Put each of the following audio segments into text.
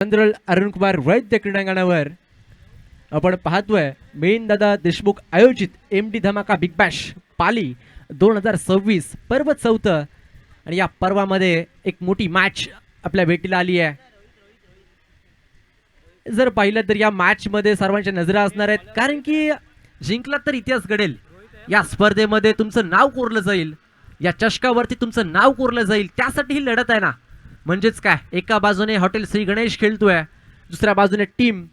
General Arun Kumar वैद्य क्रीडांगणावर आपण पाहतोय मेन दादा देशमुख आयोजित MD धमाका बिग बॅश पाली 2026 पर्व 4 आणि या पर्वामध्ये एक मोठी मॅच आपल्या भेटीला आली आहे. जर पाहिलं तर या मॅच मध्ये सर्वांच्या नजरा असणार आहेत, कारण की जिंकला तर इतिहास घडेल. या स्पर्धेमध्ये तुमचं नाव कोरलं जाईल, या चषकावरती तुमचं नाव कोरलं जाईल, त्यासाठी ही लढत आहे ना. म्हणजेच काय, एका बाजूने हॉटेल श्री गणेश खेळतोय, दुसऱ्या बाजूने टीम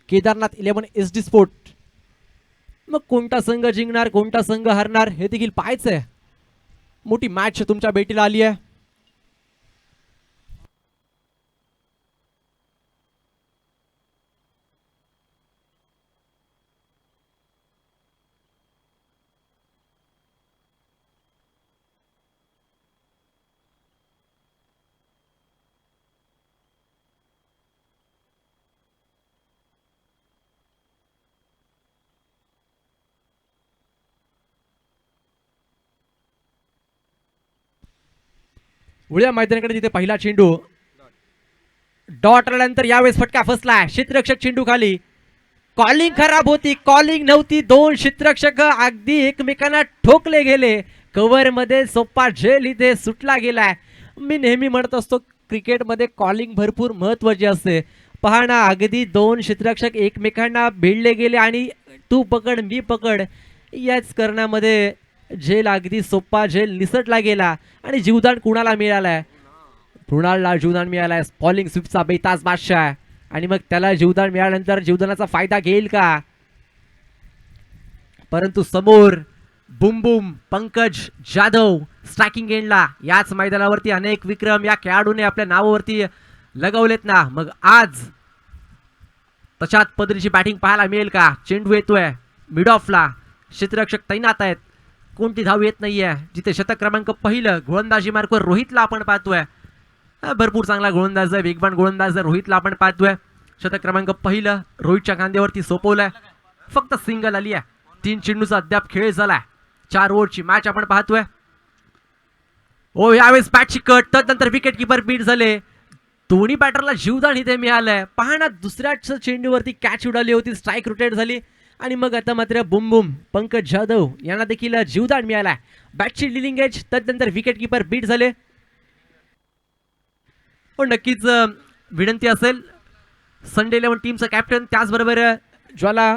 केदारनाथ 11 SD स्पोर्ट. मग कोणता संघ जिंकणार, कोणता संघ हरणार हे देखील पाहायचंय. मोठी मॅच तुमच्या भेटीला आली आहे. उड्या मैदानाकडे तिथे पहिला चेंडू डॉट आल्यानंतर यावेळेस फटका फसलाय. क्षेत्ररक्षक चेंडू खाली. कॉलिंग खराब होती, कॉलिंग नव्हती. दोन क्षेत्ररक्षक अगदी एकमेकांना ठोकले गेले. कव्हर मध्ये सोपा झेल इथे सुटला गेलाय. मी नेहमी म्हणत असतो क्रिकेटमध्ये कॉलिंग भरपूर महत्त्वाची असते. पहा ना, अगदी दोन क्षेत्ररक्षक एकमेकांना भिडले गेले आणि तू पकड मी पकड याच करण्यामध्ये झेल अगदी सोपा झेल निसटला गेला आणि जीवदान कुणाला मिळालाय? मृणालला जीवदान मिळालाय. स्पॉलिंग स्विफ्टचा बेताज बादशाह आणि मग त्याला जीवदान मिळाल्यानंतर जीवदानाचा फायदा घेईल का? परंतु समोर बुम बुम पंकज जाधव स्ट्रायकिंग एंडला. याच मैदानावरती अनेक विक्रम या खेळाडूने आपल्या नावावरती लगावलेत ना. मग आज तशात पदरीची बॅटिंग पाहायला मिळेल का? चेंडू येतोय मिड ऑफला. क्षेत्ररक्षक तैनात आहेत. कोणती धाव येत नाहीये. जिथे शतक क्रमांक पहिलं गोलंदाजी मार्कवर रोहितला आपण पाहतोय. भरपूर चांगला गोलंदाज आहे, वेगवान गोलंदाज आहे रोहितला आपण पाहतोय. शतक क्रमांक पहिलं रोहितच्या खांद्यावरती सोपवलंय. फक्त सिंगल आली आहे. 3 चेंडूचा अद्याप खेळ झालाय. 4 ओव्हरची मॅच आपण पाहतोय. ओ यावेळेस बॅटची कट, त्यानंतर विकेट किपर बीट झाले. दोन्ही बॅटरला जीवदान इथे मिळालंय. पहा ना, दुसऱ्याच चेंडूवरती कॅच उडाली होती, स्ट्राईक रोटेट झाली आणि मग आता मात्र बुम बुम पंकज जाधव यांना देखील जीवदान मिळालाय. बॅटची लिडिंग एज, त्यानंतर विकेट किपर बीट झाले. पण नक्कीच विनंती असेल संडे 11 टीमचा कॅप्टन, त्याचबरोबर ज्वाला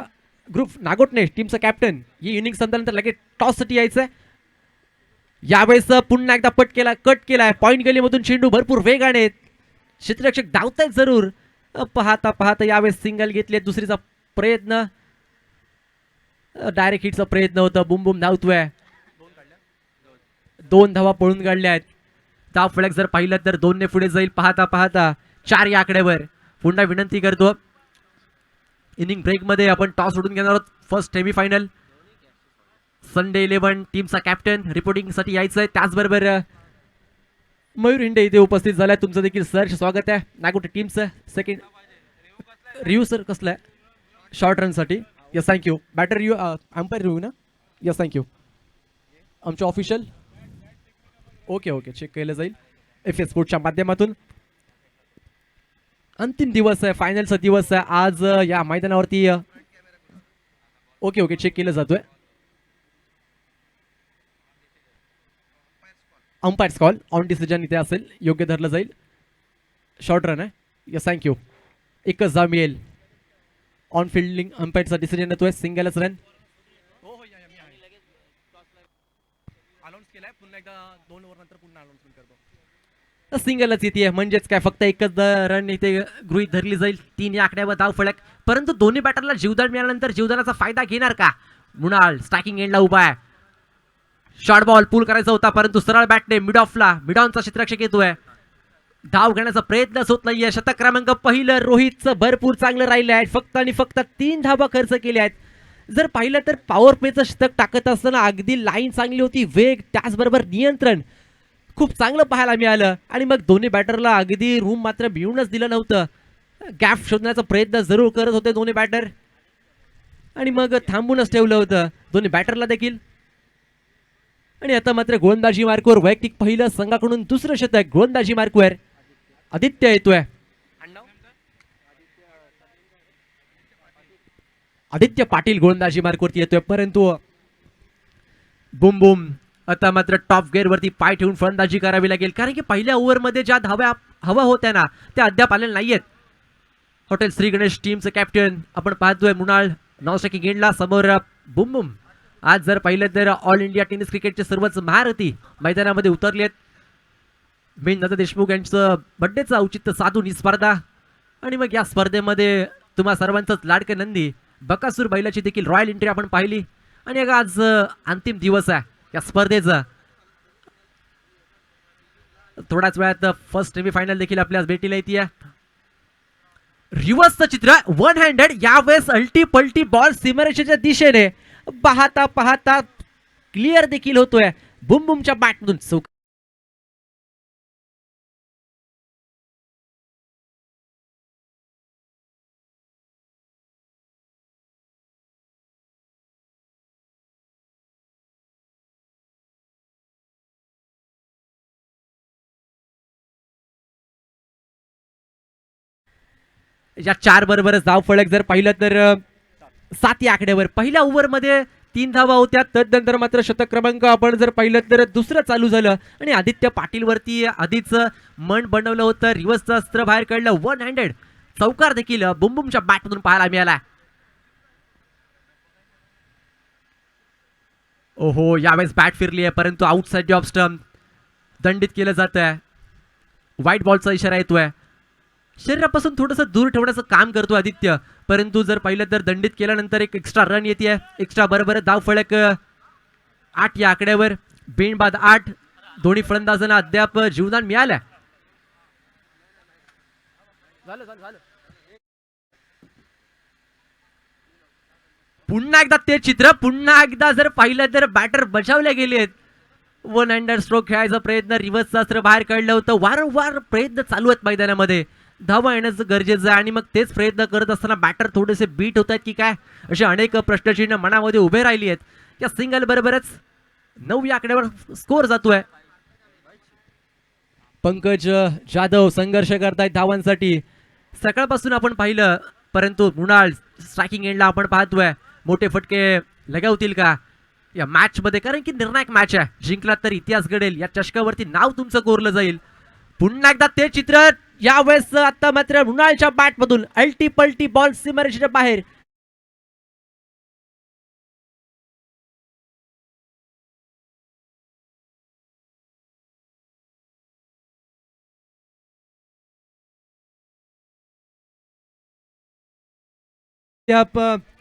ग्रुप नागोटणे टीमचा कॅप्टन, ही इनिंग संपल्यानंतर लगेच टॉससाठी यायचंय. यावेळेस पुन्हा एकदा कट केलाय. पॉईंट गलीमधून चेंडू भरपूर वेगाने. क्षेत्ररक्षक धावतायत जरूर. पाहता पाहता यावेळेस सिंगल घेतले. दुसरीचा प्रयत्न, डायरेक्ट हिटचा प्रयत्न होता. बुम बुम धावतोय. 2 धावा पळून काढल्या आहेत. धाव फलक जर पाहिलं तर 2 ने पुढे जाईल. पाहता पाहता 4 या आकड्यावर. पुन्हा विनंती करतो, इनिंग ब्रेक मध्ये आपण टॉस उडून घेणार आहोत. फर्स्ट सेमी फायनल संडे 11 टीमचा कॅप्टन रिपोर्टिंग साठी यायचंय. त्याचबरोबर मयूर हिंडे इथे उपस्थित झालाय. तुमचं देखील सहर्ष स्वागत आहे. नागोटे टीमचं सेकंड रिव्ह्यू सर कसलं आहे शॉर्ट रन साठी? Yes thank you. Batter review umpire review ना? Yes thank you. आमचे ऑफिशियल ओके चेक केलं जाईल FS स्पोर्ट्सच्या माध्यमातून. अंतिम दिवस आहे, फायनलचा दिवस आहे आज या मैदानावरती. ओके चेक केलं जातोय. अंपायर्स कॉल ऑन डिसिजन इथे असेल, योग्य धरलं जाईल. शॉर्ट रन आहे. Yes thank you. एकच धाव मिळेल. ऑन फिल्डिंग अंपायरचा डिसिजन येतोय. सिंगलच रन. सिंगलच येते, म्हणजेच काय फक्त एकच रन इथे गृहीत धरली जाईल. 3 या आकड्यावर धाव फलक. परंतु दोन्ही बॅटरला जीवदान मिळाल्यानंतर जीवदानाचा फायदा घेणार का? मृणाल स्ट्रायकिंग एंडला उभा आहे. शॉर्ट बॉल पूल करायचा होता, परंतु सरळ बॅटने मिड ऑफला. मिड ऑनचा क्षेत्ररक्षक येतोय. धाव घेण्याचा प्रयत्नच होत नाहीये. शतक क्रमांक पहिलं रोहितचं भरपूर चांगलं राहिलं आहे. फक्त आणि फक्त 3 धावा खर्च केल्या आहेत. जर पाहिलं तर पॉवर प्लेचं शतक टाकत असताना अगदी लाईन चांगली होती, वेग त्याचबरोबर नियंत्रण खूप चांगलं पाहायला मिळालं. आणि मग दोन्ही बॅटरला अगदी रूम मात्र मिळूनच दिलं नव्हतं. गॅप शोधण्याचा प्रयत्न जरूर करत होते दोन्ही बॅटर आणि मग थांबूनच ठेवलं होतं दोन्ही बॅटरला देखील. आणि आता मात्र गोलंदाजी मार्कवर वैयक्तिक पहिलं संघाकडून दुसरं शतक गोलंदाजी मार्कवर. आदित्य येतोय. आदित्य पाटील गोलंदाजी मार्कवरती येतोय, परंतु बुम बुम आता मात्र टॉप गेअर वरती पाय ठेवून फलंदाजी करावी लागेल, कारण की पहिल्या ओव्हरमध्ये ज्या हवा होत्या ना त्या अद्याप आलेल्या नाहीयेत. हॉटेल श्री गणेश टीमचं कॅप्टन आपण पाहतोय मृणाल नॉनस्ट्रायकिंग एंडला, समोर बुम बुम. आज जर पाहिलं तर ऑल इंडिया टेनिस क्रिकेटचे सर्वच महारथी मैदानामध्ये उतरलेत. दादा देशमुख यांचं बड्डेचं औचित्य साधून ही स्पर्धा, आणि मग या स्पर्धेमध्ये तुम्हा सर्वांचंच लाडके नंदी बकासूर बैलाची देखील रॉयल एंट्री आपण पाहिली. आणि आज अंतिम दिवस आहे या स्पर्धेचा. थोड्याच वेळात फर्स्ट सेमी फायनल देखील आपल्याला भेटीला येते. रिव्हर्सचं चित्र, वन हँडेड, यावेळेस अल्टी पलटी बॉल सीमारेषेच्या दिशेने पाहता पाहता क्लिअर देखील होतोय बुम बुमच्या बॅटमधून. या 4 बरोबरच धाव फलक जर पाहिलं तर 7 या आकड्यावर. पहिल्या ओव्हरमध्ये 3 धावा होत्या, तदनंतर मात्र शतक क्रमांक आपण जर पाहिलं तर दुसरं चालू झालं आणि आदित्य पाटील वरती आधीच मन बनवलं होतं. रिव्हर्सचं अस्त्र बाहेर काढलं, वन हँडेड चौकार देखील बुमबुमच्या बॅटमधून पाहायला मिळाला. ओहो, यावेळेस बॅट फिरली आहे, परंतु आउटसाइड ऑफ स्टंप दंडित केलं जात आहे. व्हाईट बॉलचा इशारा येतोय. शरीरापासून थोडंसं दूर ठेवण्याचं काम करतो आदित्य, परंतु जर पाहिलं तर दंडित केल्यानंतर एक एक्स्ट्रा रन येते. एक्स्ट्रा बरोबर धाव फलक 8 या आकड्यावर. बेनबाद 8. दोन्ही फलंदाजांना अद्याप जीवदान मिळालं. पुन्हा एकदा ते चित्र, पुन्हा एकदा जर पाहिलं तर बॅटर बचावले गेलेत. वन हँडेड स्ट्रोक खेळायचा प्रयत्न, रिव्हर्सचं अस्त्र बाहेर काढलं होतं. वारंवार प्रयत्न चालू आहेत मैदानामध्ये, धावा येण्याचं गरजेचं आहे, आणि मग तेच प्रयत्न करत असताना बॅटर थोडेसे बीट होत आहेत की काय, असे अनेक प्रश्नचिन्ह मनामध्ये उभे राहिली आहेत. या सिंगल बरोबरच 9 या आकड्यावर स्कोर जातोय. पंकज जाधव संघर्ष करतायत धावांसाठी. सकाळपासून आपण पाहिलं, परंतु मृणाल स्ट्रायकिंग एंडला आपण पाहतोय मोठे फटके लगावतील का या मॅच मध्ये, कारण की निर्णायक मॅच आहे. जिंकला तर इतिहास घडेल, या चषकावरती नाव तुमचं कोरलं जाईल. पुन्हा एकदा ते चित्र, यावेळेस आता मात्र मृणालच्या बॅटमधून अल्टी पलटी बॉल सीमारेषेच्या बाहेर.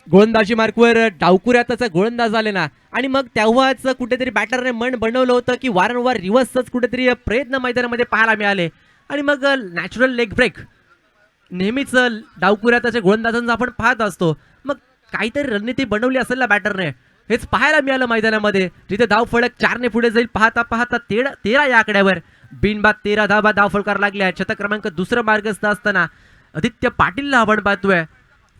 गोलंदाजी मार्कवर डावकुऱ्याचा गोलंदाज आले ना, आणि मग तेव्हाच कुठेतरी बॅटरने मन बनवलं होतं की वारंवार रिव्हर्सच कुठेतरी प्रयत्न मैदानामध्ये पाहायला मिळाले, आणि मग नॅचरल लेग ब्रेक नेहमीच डावकुऱ्याच्या गोलंदाजांचा आपण पाहत असतो. मग काहीतरी रणनीती बनवली असेल ना बॅटरने, हेच पाहायला मिळालं मैदानामध्ये, जिथे धाव फलक 4 ने पुढे जाईल. पाहता पाहता 13 या आकड्यावर बिनबाद 13 धावा धाव फलकार लागल्या. शतक क्रमांक दुसरं मार्गस्थ असताना आदित्य पाटीलला आपण पाहतोय.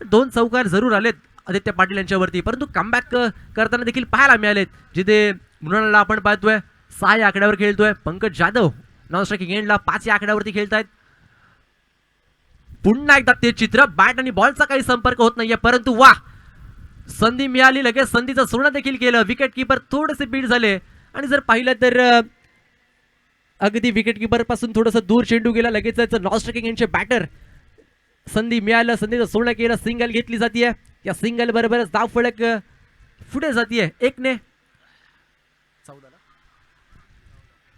2 चौकार जरूर आलेत आदित्य पाटील यांच्यावरती, परंतु कमबॅक करताना देखील पाहायला मिळालेत, जिथे मृणालला आपण पाहतोय 6 या आकड्यावर खेळतोय. पंकज जाधव नॉन स्ट्रायकिंग एंडला 5 या आकड्यावरती खेळतायत. पुन्हा एकदा ते चित्र, बॅट आणि बॉलचा काही संपर्क होत नाहीये, परंतु वा, संधी मिळाली, लगेच संधीचं सोनं देखील केलं. विकेट किपर थोडेसे बीट झाले, आणि जर पाहिलं तर अगदी विकेट किपर पासून थोडंसं दूर चेंडू गेला. लगेच नॉन स्ट्रायकिंग एंडचे बॅटर संधी मिळालं, संधीचं सोनं केलं, सिंगल घेतली जाते. या सिंगल बरोबरच धाव फलक पुढे जाते 1 ने.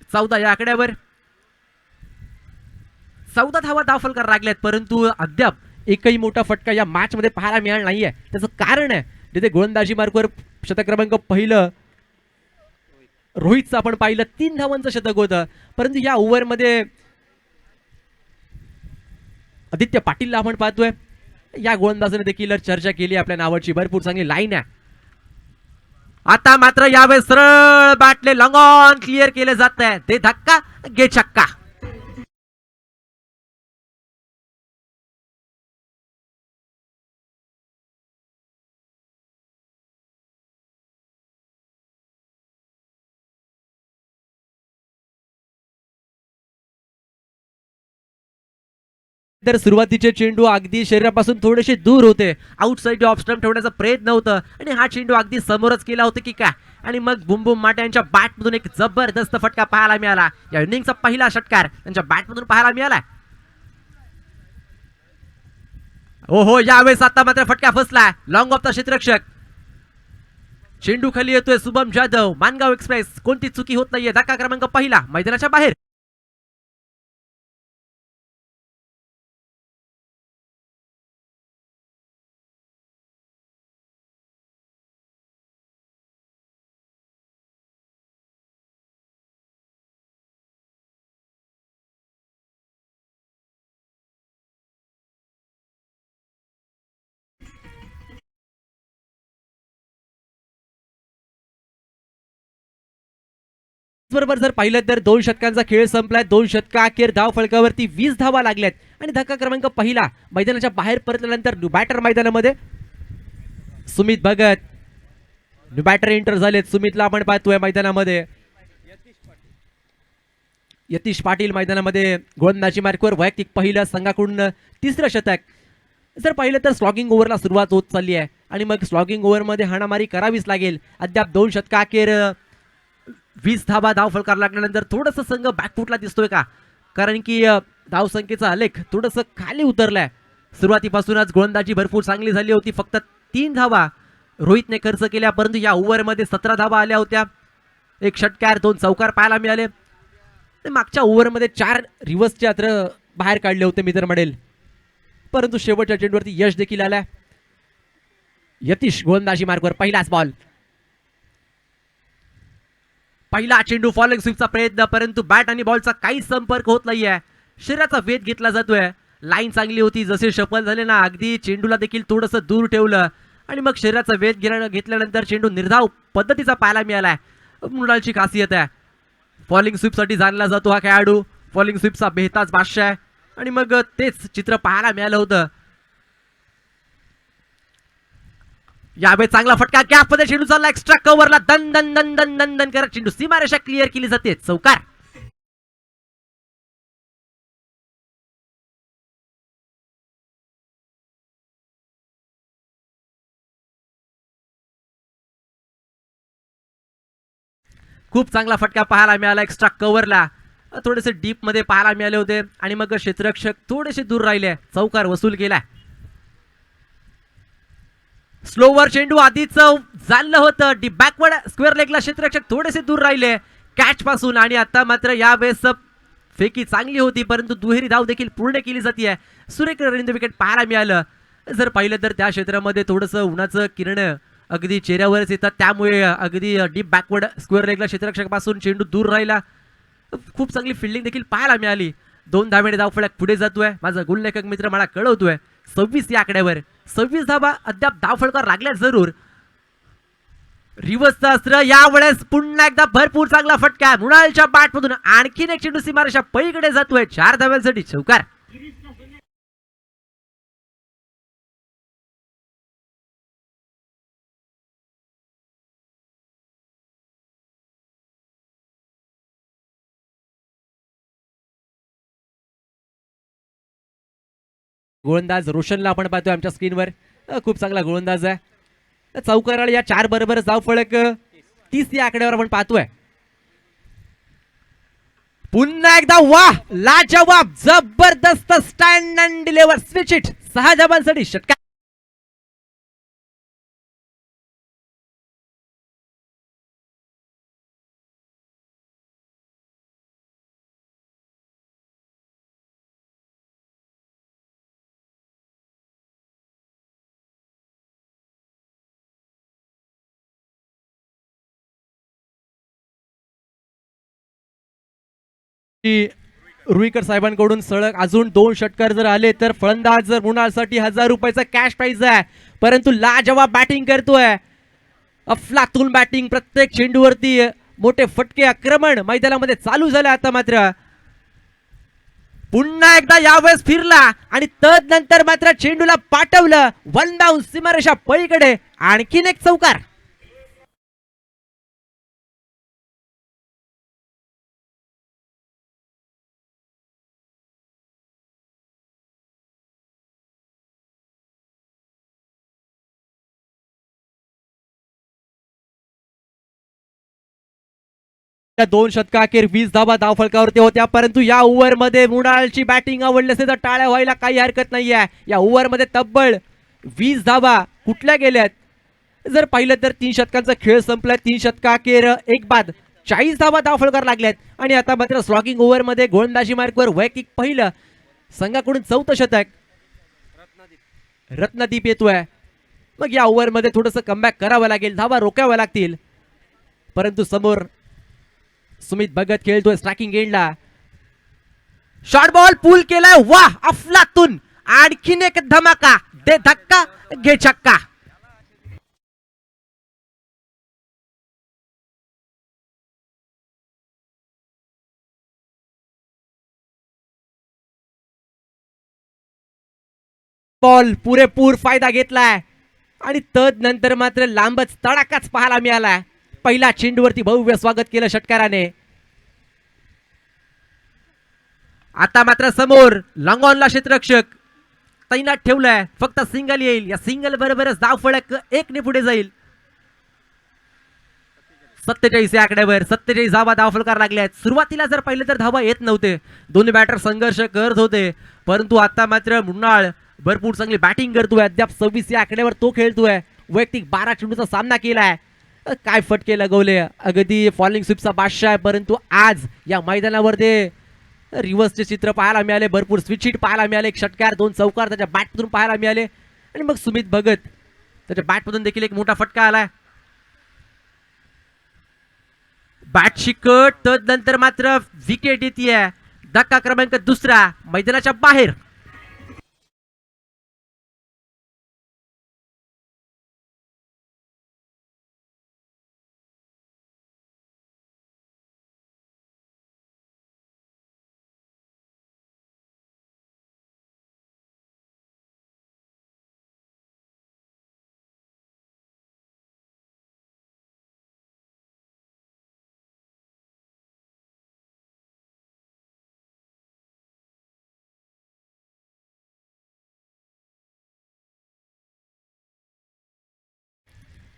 14 या आकड्यावर 14 धावा धाव फलकार लागल्यात, परंतु अद्याप एकही मोठा फटका या मॅच मध्ये पाहायला मिळाला नाहीये. त्याचं कारण आहे, जिथे गोलंदाजी मार्कवर शतक क्रमांक पहिलं रोहितचं आपण पाहिलं 3 धावांचं शतक होतं, परंतु या ओव्हरमध्ये आदित्य पाटीलला आपण पाहतोय. या गोलंदाजाने देखील चर्चा केली, आपल्या नावाची भरपूर चांगली लाईन आहे. आता मात्र यावेळेस सरळ बॅटले लॉंग ऑन क्लिअर केले जात आहे. ते धक्का घे छक्का. तर सुरुवातीचे चेंडू अगदी शरीरापासून थोडेसे दूर होते, आउटसाइड ऑफ स्टंप ठेवण्याचा प्रयत्न होता आणि हा चेंडू अगदी समोरच केला होता की काय. आणि मग बुम बुम माटे यांच्या बॅटमधून एक जबरदस्त फटका पाहायला मिळाला. या इनिंगचा पहिला षटकार त्यांच्या बॅटमधून पाहायला मिळाला. हो यावेळेस आता मात्र फटका फसला. लॉंग ऑफचा क्षेत्ररक्षक, चेंडू खाली येतोय. शुभम जाधव, मानगाव एक्सप्रेस, कोणती चुकी होत नाहीये. धक्का क्रमांक पहिला मैदानाच्या बाहेर. बरोबर जर पाहिलं तर 2 षटकांचा खेळ संपलाय. 2 षटका अखेर धाव फलकावरती 20 धावा लागल्यात आणि धक्का क्रमांक पहिला मैदानाच्या बाहेर परतल्यानंतर न्यू बॅटर मैदानामध्ये Sumit Bhagat new batter enter झालेत. सुमितला आपण पाहतोय मैदानामध्ये. यतीश पाटील मैदानामध्ये गोलंदाजी मार्कवर वैयक्तिक पहिलं, संघाकडून तिसरं शतक. जर पाहिलं तर स्लॉगिंग ओव्हरला सुरुवात होत चालली आहे आणि मग स्लॉगिंग ओव्हरमध्ये हाणामारी करावीच लागेल. अद्याप 2 षटका अखेर 20 धावा धाव फलकार लागल्यानंतर थोडंसं संघ बॅकफुटला दिसतोय का, कारण की धावसंख्येचा आलेख थोडंसं खाली उतरलाय. सुरुवातीपासूनच गोलंदाजी भरपूर चांगली झाली होती. फक्त 3 धावा रोहितने खर्च केल्या, परंतु या ओव्हरमध्ये 17 धावा आल्या होत्या. एक षटकार, 2 चौकार पाहायला मिळाले. मागच्या ओव्हरमध्ये 4 रिव्हर्सचे अत्र बाहेर काढले होते मी तर म्हणेल, परंतु शेवटच्या चेंडूवरती यश देखील आलाय. यतीश गोलंदाजी मार्कवर पहिलाच बॉल. पहिला चेंडू फॉलोइंग स्वीपचा प्रयत्न, परंतु बॅट आणि बॉलचा काही संपर्क होत नाहीये. शरीराचा वेध घेतला जातोय. लाईन चांगली होती, जसे शफल झाले ना अगदी चेंडूला देखील थोडंसं दूर ठेवलं आणि मग शरीराचा वेध घेतल्यानंतर चेंडू निर्धाव पद्धतीचा पाहायला मिळालाय. मृणालची खासियत आहे. फॉलिंग स्वीपसाठी जाणला जातो हा खेळाडू. फॉलिंग स्वीपचा बेहताज बादशाह आहे आणि मग तेच चित्र पाहायला मिळालं होतं. यावेळी चांगला फटका, गॅप मध्ये चेंडू चालला एक्स्ट्रा कव्हरला. दन दन दन दन दन दन करत चेंडू सीमारेषा क्लिअर केली जाते. चौकार. खूप चांगला फटका पाहायला मिळाला एक्स्ट्रा कव्हरला. थोडेसे डीप मध्ये पाहायला मिळाले होते आणि मग क्षेत्ररक्षक थोडेसे दूर राहिले. चौकार वसूल केला. स्लोवर चेंडू आधीच चाललं होतं डी बॅकवर्ड स्क्वेअर लेगला. क्षेत्ररक्षक थोडेसे दूर राहिले कॅच पासून आणि आता मात्र यावेळेस फेकी चांगली होती, परंतु दुहेरी धाव देखील पूर्ण केली जाते. सुरेख रनिंग विकेट पाहायला मिळालं. जर पाहिलं तर त्या क्षेत्रामध्ये थोडंसं उन्हाचं किरण अगदी चेहऱ्यावरच येतात, त्यामुळे अगदी डीप बॅकवर्ड स्क्वेअर लेगला क्षेत्ररक्षकापासून चेंडू दूर राहिला. खूप चांगली फिल्डिंग देखील पाहायला मिळाली. 2 धावेने धावफलक पुढे जातोय. माझा गुणलेखक मित्र मला कळवतोय 26 या आकड्यावर. 26 धावा अद्याप धावफलकावर लागल्या जरूर. रिव्हर्सचं अस्त्र यावेळेस पुन्हा एकदा भरपूर चांगला फटका. मृणालच्या बॅटमधून आणखीन एक चेंडू सीमारेषा पलीकडे जातोय. 4 धाव्यांसाठी चौकार. गोलंदाज रोशनला आपण पाहतोय आमच्या स्क्रीनवर. खूप चांगला गोलंदाज आहे. चौकाराळ या 4 बरोबर धाव फलक 30 या आकड्यावर आपण पाहतोय. पुन्हा एकदा वाह, लाजवाब, जबरदस्त stand and deliver switch it. 6 धावांसाठी षटकार. रुईकर साहेबांकडून सलग अजून 2 षटकार जर आले तर फलंदाज जर मृणालसाठी 1000 रुपयाचा कॅश प्राइज आहे, परंतु लाजवाब बॅटिंग करतोय. अफलातून बॅटिंग. प्रत्येक चेंडूवरती मोठे फटके. आक्रमण मैदानामध्ये चालू झालं. आता मात्र पुन्हा एकदा यावेळेस फिरला आणि तदनंतर मात्र चेंडूला पाठवलं वन डाऊन सीमारेषा पलीकडे. आणखीन एक चौकार. 2 षटका अखेर 20 धावा धावफलकावरती होत्या, परंतु या ओव्हरमध्ये मृणालची बॅटिंग आवडली असेल तर टाळ्या व्हायला काही हरकत नाहीये. या ओव्हरमध्ये तब्बल 20 धावा कुठल्या गेल्यात जर पाहिलं तर 3 षटकांचा खेळ संपला. 3 षटका अखेर एक बाद 40 धावा धावफलकार लागल्यात आणि आता मात्र स्लॉगिंग ओव्हरमध्ये गोलंदाजी मार्कवर वैयक्तिक पहिलं संघाकडून 4थं षटक रत्नदीप येतोय. मग या ओव्हरमध्ये थोडंसं कमबॅक करावं लागेल, धावा रोखाव्या लागतील, परंतु समोर सुमित भगत खेळतोय स्ट्रायकिंग एंडला. शॉर्ट बॉल पूल केलाय, वाह अफलातून, आणखीन एक धमाका, दे धक्का घे छक्का. बॉल पुरेपूर फायदा घेतलाय आणि तदनंतर मात्र लांबच तडाकाच पाहायला मिळालाय. पहिला चेंडूवरती भव्य स्वागत केलं षटकाराने. आता मात्र समोर लॉंग ऑनला क्षेत्ररक्षक तैनात ठेवलाय, फक्त सिंगल येईल. या सिंगल बरोबरच धाव फलक 1 ने पुढे जाईल. 47 या आकड्यावर 47 धावा धावफलकार लागल्यात. सुरुवातीला जर पाहिलं तर धावा येत नव्हते, दोन्ही बॅटर संघर्ष करत होते, परंतु आता मात्र मृणाल भरपूर चांगली बॅटिंग करतोय. अद्याप 26 या आकड्यावर तो खेळतोय. वैयक्तिक 12 चेंडूचा सामना केलाय. काय फटके लगवले, अगदी फॉलिंग स्वीपचा बादशाह आहे, परंतु आज या मैदानावर ते रिव्हर्सचे चित्र पाहायला मिळाले, भरपूर स्विच हिट पाहायला मिळाले. एक षटकार 2 चौकार त्याच्या बॅटमधून पाहायला मिळाले आणि मग सुमित भगत त्याच्या बॅटमधून देखील एक मोठा फटका आलाय. बॅटची कट, तदनंतर मात्र विकेट येते. धक्का क्रमांक 2 मैदानाच्या बाहेर.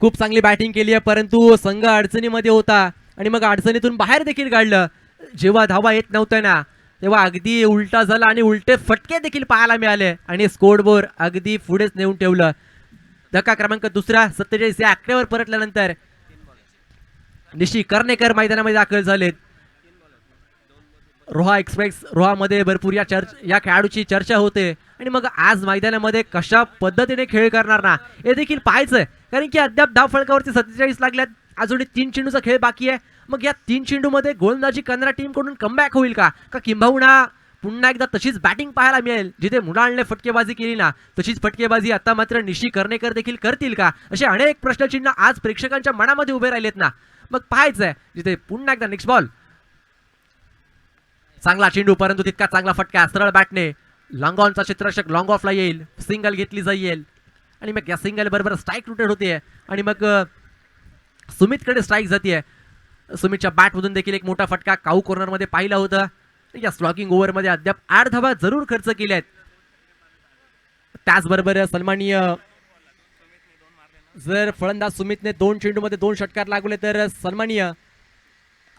खूप चांगली बॅटिंग केली आहे, परंतु संघ अडचणीमध्ये होता आणि मग अडचणीतून बाहेर देखील काढलं. जेव्हा धावा येत नव्हत्या ना तेव्हा अगदी उलटा झाला आणि उलटे फटके देखील पाहायला मिळाले आणि स्कोरबोर्ड अगदी पुढेच नेऊन ठेवलं. धक्का क्रमांक 2 47 या आकड्यावर परतल्यानंतर निशी कर्णेकर मैदानामध्ये दाखल झालेत. रोहा एक्सप्रेस रोहामध्ये भरपूर या खेळाडूची चर्चा होते आणि मग आज मैदानामध्ये कशा पद्धतीने खेळ करणार ना हे देखील पाहायचंय, कारण की अद्याप धाव फलकावरती 47 लागल्यात. अजून 3 चेंडूचा खेळ बाकी आहे. मग या 3 चेंडूमध्ये गोलंदाजी करणाऱ्या टीम कडून कमबॅक होईल का किंबहुना पुन्हा एकदा तशीच बॅटिंग पाहायला मिळेल. जिथे मृणालने फटकेबाजी केली ना तशीच फटकेबाजी आता मात्र निशी कर्णेकर देखील करतील का, असे अनेक प्रश्नचिन्ह आज प्रेक्षकांच्या मनामध्ये उभे राहिलेत ना. मग पाहायचंय जिथे पुन्हा एकदा नेक्स्ट बॉल, चांगला चेंडू परंतु तितका चांगला फटका सरळ बॅटने. लॉंग ऑनचा क्षेत्ररक्षक लॉंग ऑफला येईल, सिंगल घेतली जाईल आणि मग या सिंगल बरोबर स्ट्राईक रोटेट होते आणि मग सुमितकडे स्ट्राईक जाते. सुमितच्या बॅटमधून देखील एक मोठा फटका काऊ कॉर्नरमध्ये पाहिला होता. या स्लॉगिंग ओव्हरमध्ये अद्याप 8 धावा जरूर खर्च केल्या आहेत. त्याचबरोबर सन्माननीय जर फलंदाज सुमितने 2 चेंडूमध्ये 2 षटकार लागवले तर सन्माननीय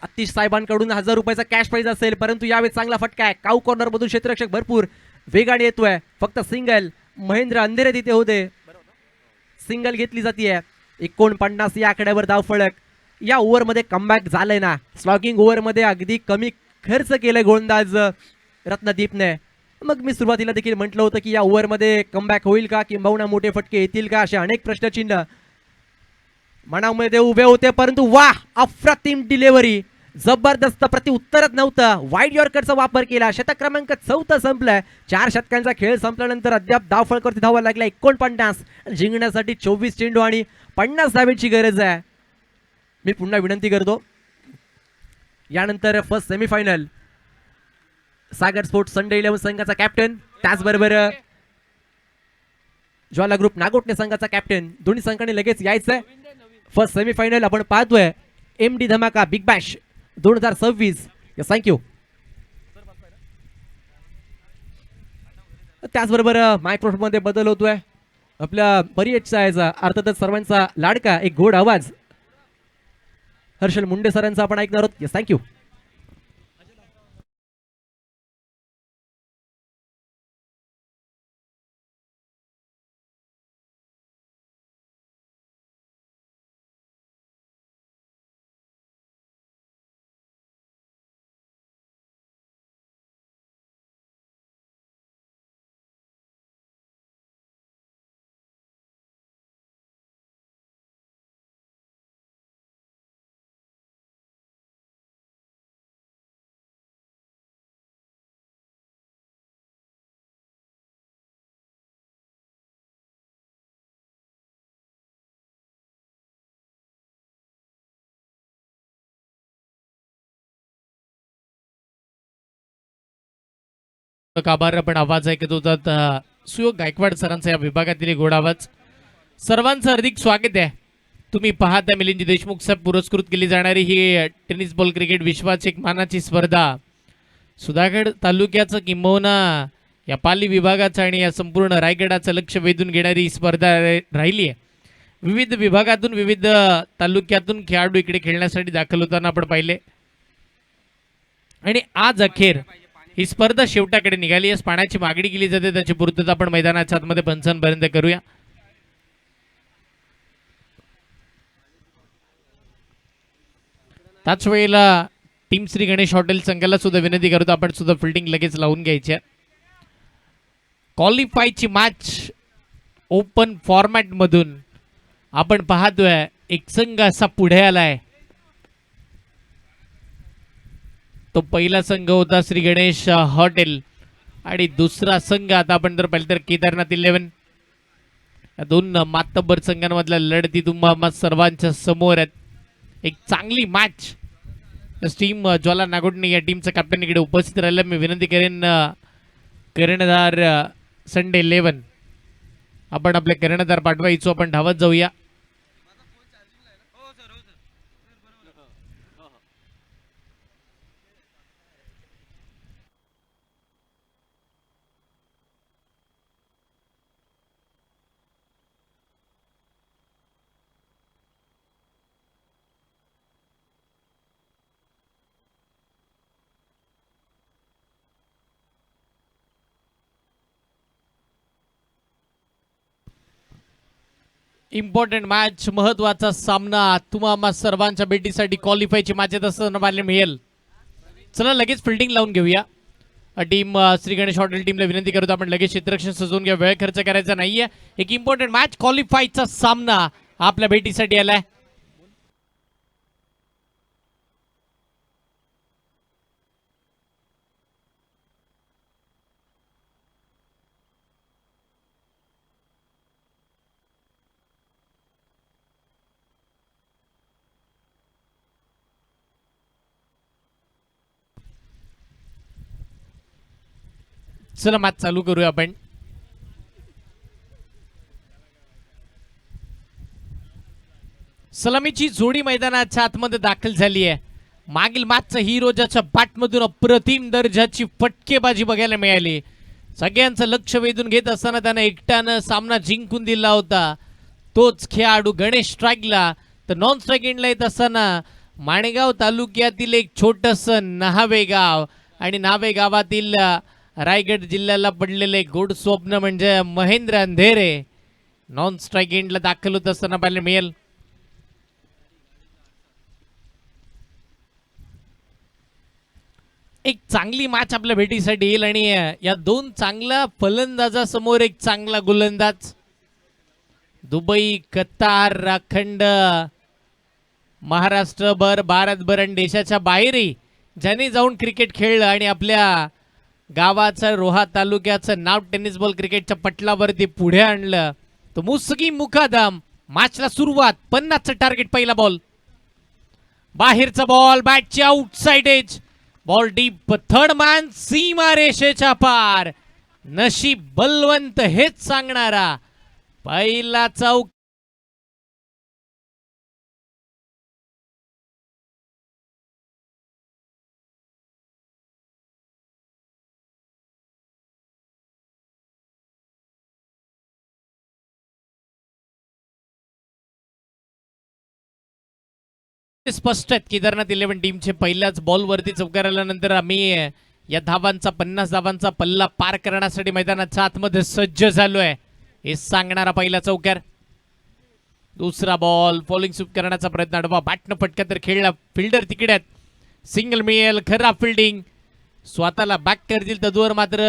आतिश साहेबांकडून 1000 रुपयाचा कॅश प्राइज असेल, परंतु यावेळी चांगला फटका आहे. काऊ कॉर्नर मधून क्षेत्ररक्षक भरपूर वेगाने येतोय, फक्त सिंगल. महेंद्र अंधेरे तिथे होते, सिंगल घेतली जाते. 49 या आकड्यावर धाव फलक. या ओव्हरमध्ये कमबॅक झालंय ना. स्लॉगिंग ओव्हरमध्ये अगदी कमी खर्च केलाय गोलंदाज रत्नदीपने. मग मी सुरुवातीला देखील म्हटलं होतं की या ओव्हरमध्ये कमबॅक होईल का किंबहुना मोठे फटके येतील का, असे अनेक प्रश्नचिन्ह मनामध्ये उभे होते, परंतु वाह अप्रतिम डिलिव्हरी, जबरदस्त प्रत्युत्तरच नव्हतं. वाईड यॉर्करचा वापर केला. षटक क्रमांक 4 संपलाय. 4 षटकांचा खेळ संपल्यानंतर अद्याप धाव फलकावरती धावा लागल्या 49. जिंकण्यासाठी 24 चेंडू आणि 50 धावेची गरज आहे. मी पुन्हा विनंती करतो, यानंतर फर्स्ट सेमीफायनल सागर स्पोर्ट्स संडे 11 संघाचा कॅप्टन, त्याचबरोबर ज्वाला ग्रुप नागोटणे संघाचा कॅप्टन, दोन्ही संघाने लगेच यायचंय. फर्स्ट सेमीफायनल आपण पाहतोय MD धमाका बिग बॅश 2026. थँक्यू. त्याचबरोबर मायक्रोफोन मध्ये बदल होतोय. आपल्या परियेचा अर्थातच सर्वांचा लाडका एक गोड आवाज हर्षल मुंडे सरांचं आपण ऐकणार आहोत. Yes, thank you. आभार पण आवाज ऐकत होतात सुयोग गायकवाड सरांचा या विभागातील गोड आवाज. सर्वांचं हार्दिक स्वागत आहे. तुम्ही पाहता मिलिंद देशमुख साहेब पुरस्कृत केली जाणारी ही टेनिस बॉल क्रिकेट विश्वाची एक मानाची स्पर्धा सुधागड तालुक्याचं किंबहुना या पाली विभागाचं आणि या संपूर्ण रायगडाचं लक्ष वेधून घेणारी ही स्पर्धा राहिली आहे. विविध विभागातून विविध तालुक्यातून खेळाडू इकडे खेळण्यासाठी दाखल होताना आपण पाहिले आणि आज अखेर ही स्पर्धा शेवटाकडे निघाली आहे. पाण्याची मागणी केली जाते, त्याची पूर्तता आपण मैदानाच्या आतमध्ये पंचांपर्यंत करूया. त्याच वेळेला टीम श्री गणेश हॉटेल संघाला सुद्धा विनंती करतो आपण सुद्धा फिल्डिंग लगेच लावून घ्यायची. क्वालिफायची मॅच ओपन फॉर्मॅट मधून आपण पाहतोय एक संघ असा पुढे आलाय. तो पहिला संघ होता श्री गणेश हॉटेल आणि दुसरा संघ आता आपण जर पाहिलं तर केदारनाथ 11. या दोन मातब्बर संघांमधल्या लढती तुम्हाला सर्वांच्या समोर आहेत. एक चांगली मॅच टीम ज्वाला नागोडणे या टीमचा कॅप्टन इकडे उपस्थित राहिला. मी विनंती करेन कर्णधार संडे 11 आपण आपले कर्णधार पाठवायचो, आपण धावत जाऊया. इम्पॉर्टंट मॅच, महत्वाचा सामना तुम्हा सर्वांच्या भेटीसाठी क्वालिफायची मॅच येत असताना पाहायला मिळेल. चला लगेच फिल्डिंग लावून घेऊया. टीम श्री गणेश हॉटेल टीमला विनंती करतो आपण लगेच क्षेत्ररक्षण सजवून घ्या, वेळ खर्च करायचा नाहीये. एक इम्पॉर्टंट मॅच क्वालिफायचा सामना आपल्या भेटीसाठी आलाय. चला मॅच चालू करूया आपण. सलामीची जोडी मैदानाच्या आतमध्ये दाखल झाली आहे. मागील मॅचचा हिरो ज्याच्या बॅटमधून अप्रतिम दर्जाची फटकेबाजी बघायला मिळाली. सगळ्यांचं लक्ष वेधून घेत असताना त्यानं एकट्यानं सामना जिंकून दिला होता. तोच खेळाडू गणेश स्ट्राईकला तर नॉन स्ट्राईक एंडला येत असताना माणेगाव तालुक्यातील एक छोटस नावे गाव आणि नावे गावातील रायगड जिल्ह्याला पडलेले गोड स्वप्न म्हणजे महेंद्र अंधेरे नॉन स्ट्राईक एंडला दाखल होत असताना पाहायला मिळेल. एक चांगली मॅच आपल्या भेटीसाठी येईल आणि या दोन चांगल्या फलंदाजासमोर एक चांगला गोलंदाज. दुबई, कतार, अखंड महाराष्ट्रभर, भारतभर आणि देशाच्या बाहेरही ज्यांनी जाऊन क्रिकेट खेळलं आणि आपल्या गावाचं रोहा तालुक्याचं नाव टेनिस बॉल क्रिकेटच्या पटलावरती पुढे आणलं तो मुसगी मुकादम. मॅचला सुरुवात, 50चं टार्गेट, पहिला बॉल, बाहेरचा बॉल, बॅटची outside edge, ball deep, third man सीमा रेषेच्या पार. नशीब बलवंत हेच सांगणारा पहिला चौक. स्पष्ट आहेत केदारनाथ 11 टीमचे. पहिल्याच बॉलवरती चौकार आल्यानंतर आम्ही या धावांचा 50 धावांचा पल्ला पार करण्यासाठी मैदानाच्या आतमध्ये सज्ज झालोय हे सांगणारा पहिला चौकार. दुसरा बॉल फॉलिंग स्वीप करण्याचा प्रयत्न, अडवा बॅटनं फटका तर खेळला, फिल्डर तिकडे आहेत, सिंगल मिळेल, खराब फिल्डिंग, स्वतःला बॅक करतील तदवर मात्र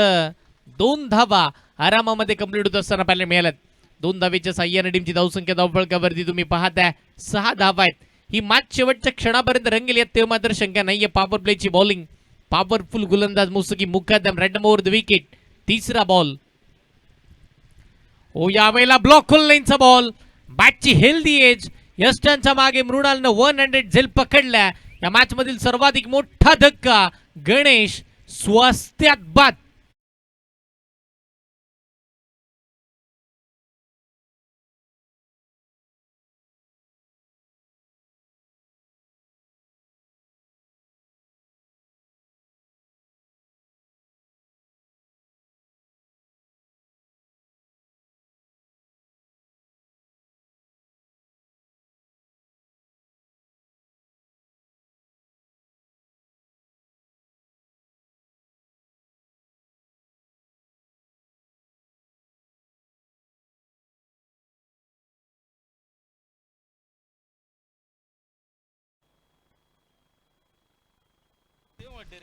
2 धावा आरामामध्ये कंप्लीट होत असताना पाहायला मिळाल्यात. 2 धावेच्या साह्याने टीमची धावसंख्या धावफळकावरती तुम्ही पाहताय 6 धावा आहेत. ही मॅच शेवटच्या क्षणापर्यंत रंगेल यात ते मात्र शंका नाहीये. पॉवर प्लेची बॉलिंग, पॉवरफुल गोलंदाज मुस्तकीम मुकादम, रॅडम ओव्हर द विकेट. तिसरा बॉल, ओ यावेळेला ब्लॉक खोल लाईनचा बॉल, बॅटची हेल्दी एज, यष्टांच्या मागे मृणालनं 100 झेल पकडल्या. या मॅच मधील सर्वाधिक मोठा धक्का, गणेश स्वास्थ्यात बाद.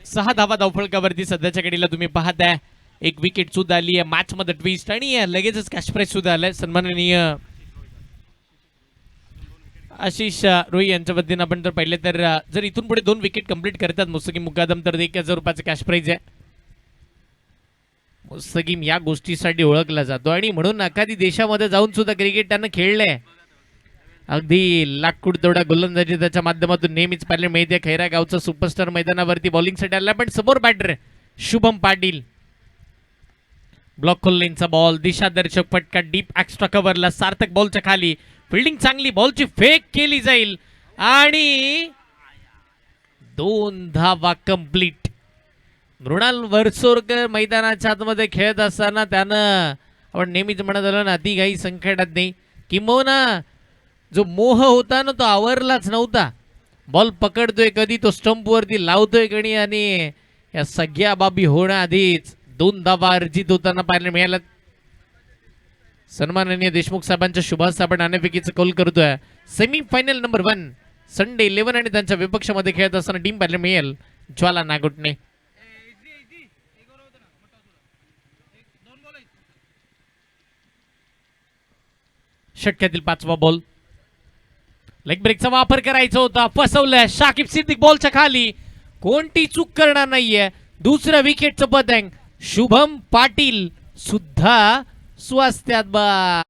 सहा धावा धावफळकावरती सध्याच्या घडीला तुम्ही पाहताय. एक विकेट सुद्धा आली आहे मॅच मध्ये, ट्विस्ट आणि लगेचच कॅश प्राइज सुद्धा आलाय. सन्माननीय आशिष रोही यांच्या वतीनं आपण जर पाहिले तर जर इथून पुढे 2 विकेट कंप्लीट करतात मुस्तकीम मुकादम तर 1000 रुपयाचं कॅश प्राइज आहे. मुस्तकीम या गोष्टीसाठी ओळखला जातो आणि म्हणून एखादी देशामध्ये जाऊन सुद्धा क्रिकेट त्यानं खेळलंय. अगदी लाखूड तेवढा गोलंदाजी त्याच्या माध्यमातून नेहमीच पाहायला मिळते. खैरा गावचा सुपरस्टार मैदानावरती बॉलिंगसाठी आला, पण समोर बॅटर शुभम पाटील. ब्लॉक खोललेनचा बॉल, दिशादर्शक फटका डीप एक्स्ट्रा कव्हरला, सार्थक बॉलच्या खाली, फिल्डिंग चांगली, बॉलची फेक केली जाईल आणि 2 धावा कंप्लीट. मृणाल वर्सोरकर मैदानाच्या आतमध्ये खेळत असताना त्यानं आपण नेहमीच म्हणत आलो ना, अति काही संकटात नाही, किंबहुना जो मोह होता ना तो आवरलाच नव्हता. बॉल पकडतोय कधी, तो स्टंप वरती लावतोय कधी, आणि या सगळ्या बाबी होण्याआधीच 2 धावा अर्जित होताना पाहायला मिळालं. सन्माननीय देशमुख साहेबांच्या शुभास आपण नाणेफेकीचं कौल करतोय. सेमीफायनल नंबर 1 संडे 11 आणि त्यांच्या विपक्षामध्ये खेळत असताना टीम पाहायला मिळेल ज्वाला नागोटणे. षटकातील 5वा बॉल, लेग ब्रेकचा वापर करायचा होता, फसवलाय. शाकिब सिद्दीक बॉलच्या खाली, कोणती चूक करणार नाहीये. दुसऱ्या विकेटचं पतंग, शुभम पाटील सुद्धा स्वास्थ्यात बा.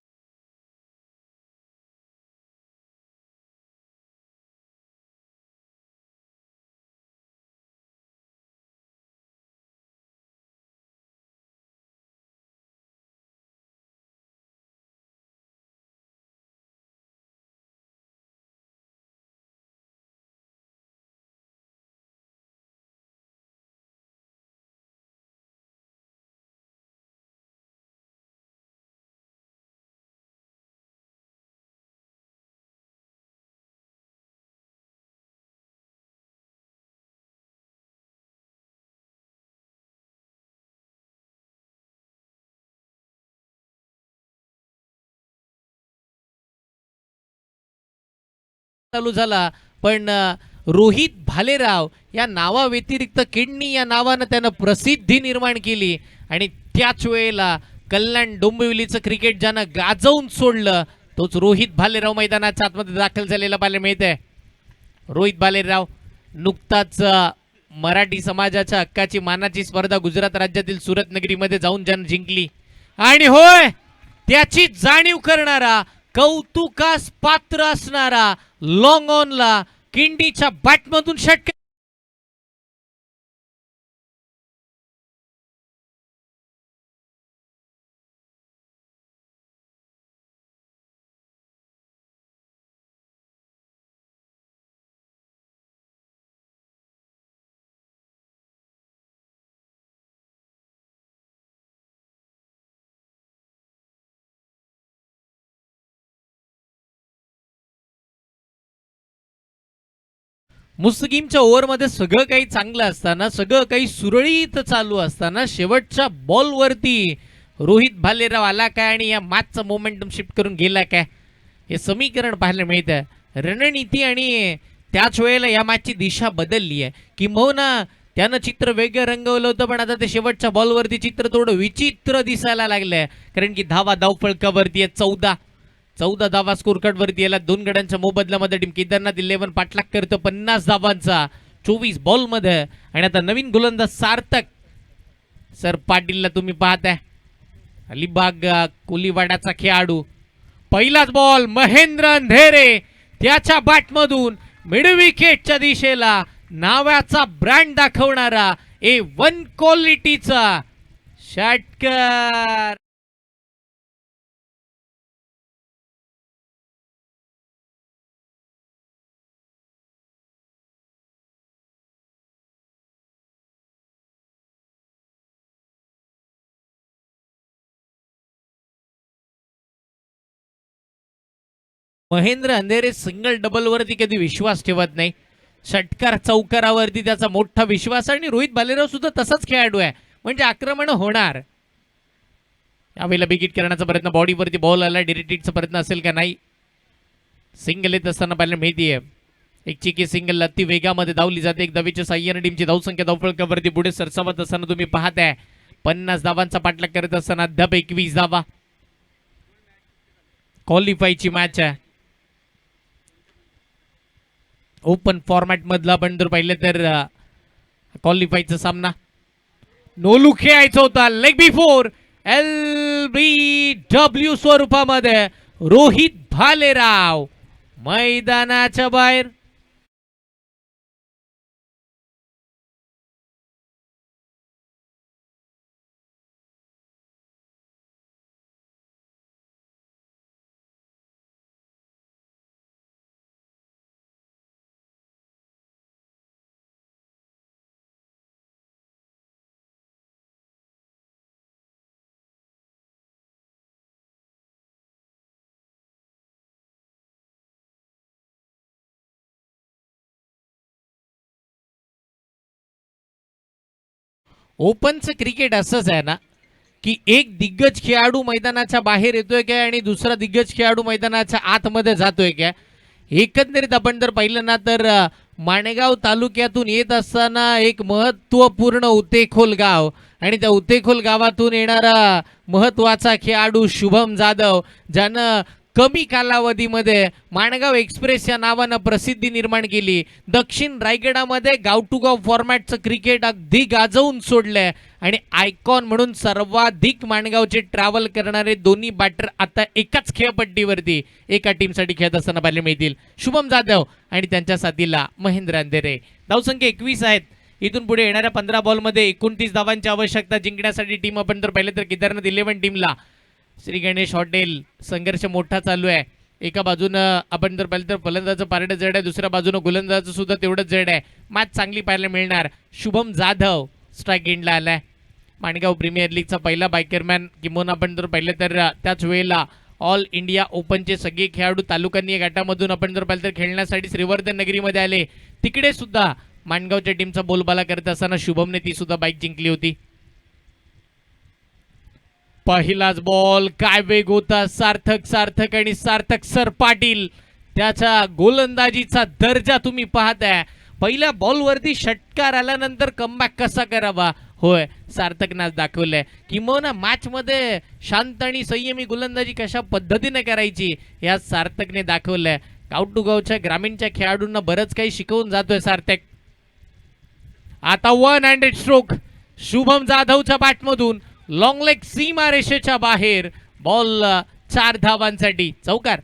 चालू झाला, पण रोहित भालेराव या नावाव्यतिरिक्त किडनी या नावानं त्यानं प्रसिद्धी निर्माण केली आणि त्याच वेळेला कल्याण डोंबिवलीचं क्रिकेट ज्यानं गाजवून सोडलं तोच रोहित भालेराव मैदानाच्या आतमध्ये दाखल झालेला पाहायला मिळतंय. रोहित भालेराव नुकताच मराठी समाजाच्या हक्काची मानाची स्पर्धा गुजरात राज्यातील सुरत नगरीमध्ये जाऊन ज्यानं जिंकली, आणि होय त्याची जाणीव करणारा, कौतुकास पात्र असणारा लॉंग ऑनला किंडीच्या बॅटमधून षटकार मुस्तकीमच्या ओव्हरमध्ये सगळं काही चांगलं असताना, सगळं काही सुरळीत चालू असताना शेवटच्या बॉलवरती रोहित भालेराव आला काय आणि या मॅचचं मोमेंटम शिफ्ट करून गेला काय, हे समीकरण पाहायला मिळतं. रणनीती आणि त्याच वेळेला या मॅचची दिशा बदलली आहे. किंबहुना त्यानं चित्र वेगळं रंगवलं होतं, पण आता ते शेवटच्या बॉलवरती चित्र थोडं विचित्र दिसायला लागलंय. कारण की धावफळकावरती आहे 14 धावा स्कोर कार्डवरती याला 2 गड्यांच्या मोबदल्यामध्ये टीम केदारनाथ 11 पाठलाग करतं 50 धावांचा 24 बॉलमध्ये. आणि आता नवीन गोलंदाज सार्थक सर पाटीलला तुम्ही पाहताय, अलिबाग कोलीवाड्याचा खेळाडू. पहिलाच बॉल महेंद्र अंधेरे त्याच्या बॅटमधून मिड विकेटच्या दिशेला नावाचा ब्रँड दाखवणारा A1 क्वालिटीचा षटकार. महेंद्र अंधेरे सिंगल डबल वरती कधी विश्वास ठेवत नाही, षटकार चौकारावरती त्याचा मोठा विश्वास. आणि रोहित भालेराव सुद्धा तसाच खेळाडू आहे, म्हणजे आक्रमण होणार. यावेळेला बिगिट करण्याचा प्रयत्न, बॉडीवरती बॉल आला, डिरेक्ट प्रयत्न असेल का नाही. सिंगल येत असताना पाहायला मिळतीये एक चिकी सिंगल अति वेगामध्ये धावली जाते. एक धावेच्या साह्याने टीमची धावसंख्या धावफळकावरती पुढे सरसावत असताना तुम्ही पाहताय. 50 धावांचा पाठलाग करत असताना अद्याप 21 धावा. क्वालिफायची मॅच आहे, ओपन फॉर्मॅट मधला आपण जर पाहिलं तर क्वालिफायचा सामना. नोलू खेळायचा होता लेग बिफोर LBW स्वरूपामध्ये. रोहित भालेराव मैदानाच्या बाहेर. ओपनचं क्रिकेट असंच आहे ना, की एक दिग्गज खेळाडू मैदानाच्या बाहेर येतोय काय आणि दुसरा दिग्गज खेळाडू मैदानाच्या आतमध्ये जातोय काय. एकंदरीत आपण जर पाहिलं ना तर माणेगाव तालुक्यातून येत असताना एक महत्वपूर्ण उतेखोल गाव, आणि त्या उतेखोल गावातून येणारा महत्वाचा खेळाडू शुभम जाधव, ज्यानं कमी कालावधीमध्ये माणगाव एक्सप्रेस या नावानं प्रसिद्धी निर्माण केली. दक्षिण रायगडामध्ये गाव टू गाव फॉर्मॅटचं क्रिकेट अगदी गाजवून सोडलंय. आणि आयकॉन म्हणून सर्वाधिक माणगावचे ट्रॅव्हल करणारे दोन्ही बॅटर आता एकाच खेळपट्टीवरती एका टीमसाठी खेळत असताना पाहायला मिळतील. शुभम जाधव आणि त्यांच्या साथीला महेंद्र अंधेरे. धावसंख्या 21 आहेत. इथून पुढे येणाऱ्या 15 बॉलमध्ये 29 धावांची आवश्यकता जिंकण्यासाठी टीम आपण जर पाहिलं तर केदारनाथ 11 टीमला श्री गणेश हॉटेल संघर्ष मोठा चालू आहे. एका बाजूनं आपण जर पाहिलं तर फलंदाजाचं पारडं जड आहे, दुसऱ्या बाजूनं गोलंदाजाचं सुद्धा तेवढंच जड आहे. मॅच चांगली पाहायला मिळणार. शुभम जाधव स्ट्राईक एंडला आलाय. माणगाव प्रीमियर लीगचा पहिला बायकरमॅन. किंवा आपण जर पाहिलं तर त्याच वेळेला ऑल इंडिया ओपनचे सगळे खेळाडू तालुकांनी गटामधून आपण जर पाहिलं तर खेळण्यासाठी श्रीवर्धन नगरीमध्ये आले. तिकडे सुद्धा माणगावच्या टीमचा बोलबाला करत असताना शुभमने ती सुद्धा बाईक जिंकली होती. पहिलाच बॉल, काय वेग होता. सार्थक आणि सार्थक सर पाटील त्याच्या गोलंदाजीचा दर्जा तुम्ही पाहताय. पहिल्या बॉलवरती षटकार आल्यानंतर कमबॅक कसा करावा, होय सार्थकने दाखवलंय. किंवा मॅच मध्ये शांत आणि संयमी गोलंदाजी कशा पद्धतीने करायची या सार्थकने दाखवलंय. गाव टू गावच्या ग्रामीणच्या खेळाडूंना बरंच काही शिकवून जातोय सार्थक. आता 1 हँडेड स्ट्रोक शुभम जाधवच्या बॅटमधून, लॉंग लेग सीमा रेषेच्या बाहेर. बॉल 4 धावांसाठी चौकार.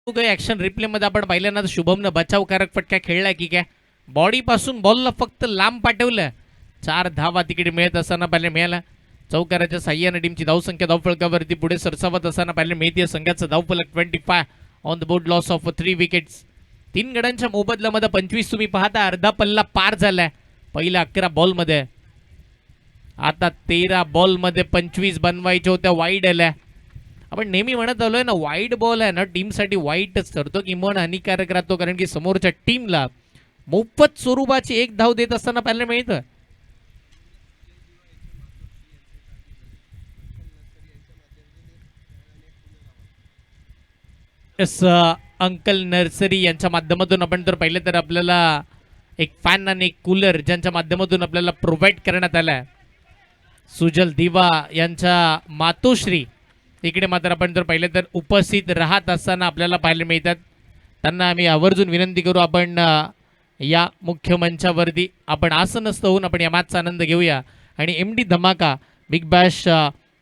ऍक्शन रिप्ले मध्ये आपण पाहिलं ना तर शुभमनं बचावकारक फटका खेळला की काय, बॉडी पासून बॉलला फक्त लांब पाठवलं. 4 धावा तिकडे मिळत असताना पाहिलं मिळाला. चौकाराच्या साह्याने टीमची धावसंख्या धावफलकावरती पुढे सरसावत असताना पाहिलं मिळते. संघाचं धावफलक 25 on the board, loss of 3 wickets. 3 गड्यांच्या मोबदल्यामध्ये 25 तुम्ही पाहता. अर्धा पल्ला पार झालाय. पहिल्या 11 बॉलमध्ये. आता 13 बॉलमध्ये 25 बनवायच्या होत्या, वाईड आल्या. आपण नेहमी म्हणत आलोय ना, वाईड बॉल आहे ना टीमसाठी वाईटच ठरतो, किंवा हानिकारक राहतो, कारण की समोरच्या टीमला मोफत स्वरूपाची एक धाव देत असताना पाहायला मिळतं. अंकल नर्सरी यांच्या माध्यमातून आपण तर पाहिलं तर आपल्याला एक फॅन आणि एक कूलर ज्यांच्या माध्यमातून आपल्याला प्रोव्हाइड करण्यात आलाय. सुजल दिवा यांच्या मातोश्री इकडे मात्र आपण जर पाहिलं तर उपस्थित राहत असताना आपल्याला पाहायला मिळतात. त्यांना आम्ही आवर्जून विनंती करू, आपण या मुख्य मंचावरती आपण आसनस्थ होऊन आपण या मॅचचा आनंद घेऊया. आणि MD धमाका बिग बॅश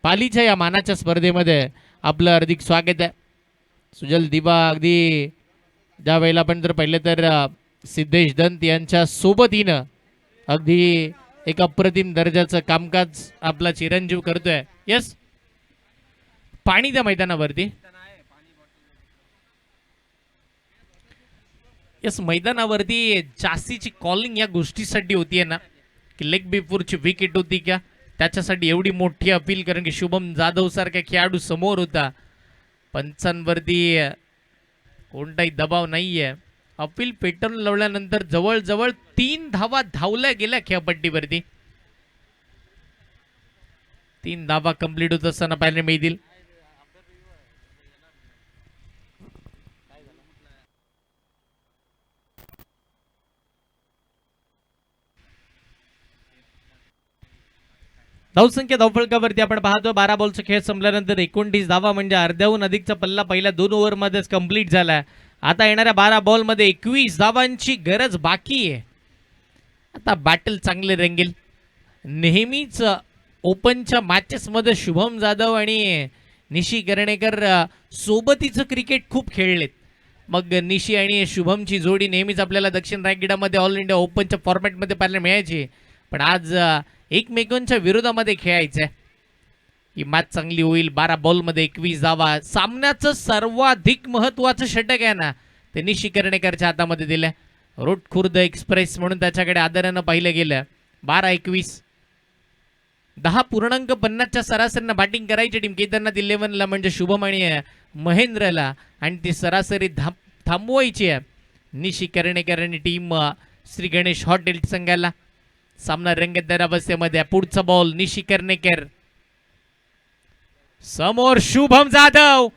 पालीच्या या मानाच्या स्पर्धेमध्ये आपलं हार्दिक स्वागत आहे. सुजल दिवा अगदी ज्या वेळेला आपण जर पाहिलं तर सिद्धेश दंत यांच्या सोबतीनं अगदी एक अप्रतिम दर्जाचं कामकाज आपला चिरंजीव करतोय. यस, पाणी त्या मैदानावरती. यस, मैदानावरती जास्तीची कॉलिंग या गोष्टीसाठी होतीये ना, की लेग बिफोरची विकेट होती का, त्याच्यासाठी एवढी मोठी अपील, कारण की शुभम जाधव सारखा खेळाडू समोर होता. पंचांवरती कोणताही दबाव नाहीये. अपील पेटवून लावल्यानंतर जवळजवळ 3 धावा धावल्या गेल्या खेळपट्टीवरती. 3 धावा कंप्लीट होत असताना पाहायला मिळतील. धावसंख्या धावफलकावरती आपण पाहतो 12 बॉलचा खेळ संपल्यानंतर 29 धावा, म्हणजे अर्ध्याहून अधिकचा पल्ला पहिल्या 2 ओव्हरमध्येच कंप्लीट झाला. आता येणाऱ्या 12 बॉलमध्ये 21 धावांची गरज बाकी आहे. आता बॅटल चांगले रंगेल. नेहमीच ओपनच्या मॅचेसमध्ये शुभम जाधव आणि निशी कर्णेकर सोबतीचं क्रिकेट खूप खेळलेत. मग निशी आणि शुभमची जोडी नेहमीच आपल्याला दक्षिण रायगडामध्ये ऑल इंडिया ओपनच्या फॉर्मॅटमध्ये पाहायला मिळायची. पण आज एकमेकांच्या विरोधामध्ये खेळायचं आहे. ही मॅच चांगली होईल. 12 बॉलमध्ये 21 धावा. सामन्याचं सर्वाधिक महत्त्वाचं षटक आहे ना, ते निशी कर्णेकरच्या हातामध्ये दिलं. रोड खुर्द एक्सप्रेस म्हणून त्याच्याकडे आदरानं पाहिलं गेलं. 12-21, 10.50च्या सरासरीनं बॅटिंग करायची टीम केदारनाथ 11ला, म्हणजे शुभम आणि महेंद्रला, आणि ती सरासरी थांबवायची आहे निशी कर्णेकर आणि टीम श्री गणेश हॉटेल संघाला. सामना रंगतदार अवस्थेमध्ये. पुढचा बॉल निशी कर्णेकर, समोर शुभम जाधव,